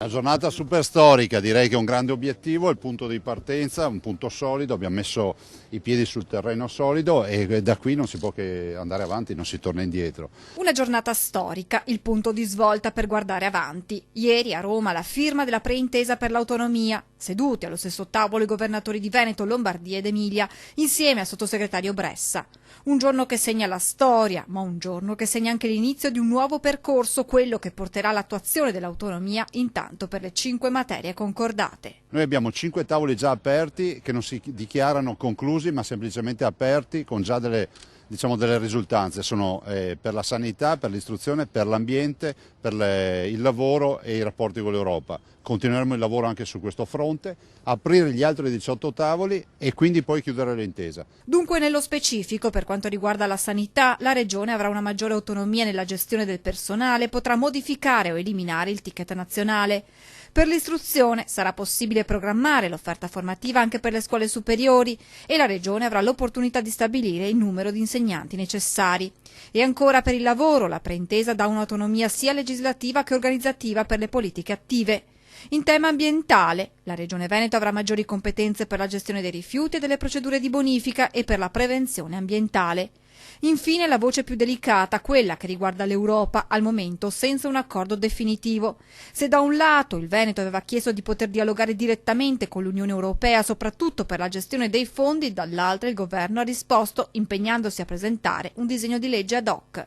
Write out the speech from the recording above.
Una giornata super storica, direi che è un grande obiettivo, il punto di partenza, un punto solido, abbiamo messo i piedi sul terreno solido e da qui non si può che andare avanti, non si torna indietro. Una giornata storica, il punto di svolta per guardare avanti. Ieri a Roma la firma della preintesa per l'autonomia. Seduti allo stesso tavolo i governatori di Veneto, Lombardia ed Emilia, insieme al sottosegretario Bressa. Un giorno che segna la storia, ma un giorno che segna anche l'inizio di un nuovo percorso, quello che porterà all'attuazione dell'autonomia intanto per le 5 materie concordate. Noi abbiamo 5 tavoli già aperti che non si dichiarano conclusi ma semplicemente aperti con già delle risultanze, sono per la sanità, per l'istruzione, per l'ambiente, per il lavoro e i rapporti con l'Europa. Continueremo il lavoro anche su questo fronte, aprire gli altri 18 tavoli e quindi poi chiudere l'intesa. Dunque nello specifico, per quanto riguarda la sanità, la Regione avrà una maggiore autonomia nella gestione del personale, potrà modificare o eliminare il ticket nazionale. Per l'istruzione sarà possibile programmare l'offerta formativa anche per le scuole superiori e la Regione avrà l'opportunità di stabilire il numero di insegnanti necessari. E ancora per il lavoro, la preintesa dà un'autonomia sia legislativa che organizzativa per le politiche attive. In tema ambientale, la Regione Veneto avrà maggiori competenze per la gestione dei rifiuti e delle procedure di bonifica e per la prevenzione ambientale. Infine la voce più delicata, quella che riguarda l'Europa, al momento senza un accordo definitivo. Se da un lato il Veneto aveva chiesto di poter dialogare direttamente con l'Unione Europea, soprattutto per la gestione dei fondi, dall'altro il governo ha risposto impegnandosi a presentare un disegno di legge ad hoc.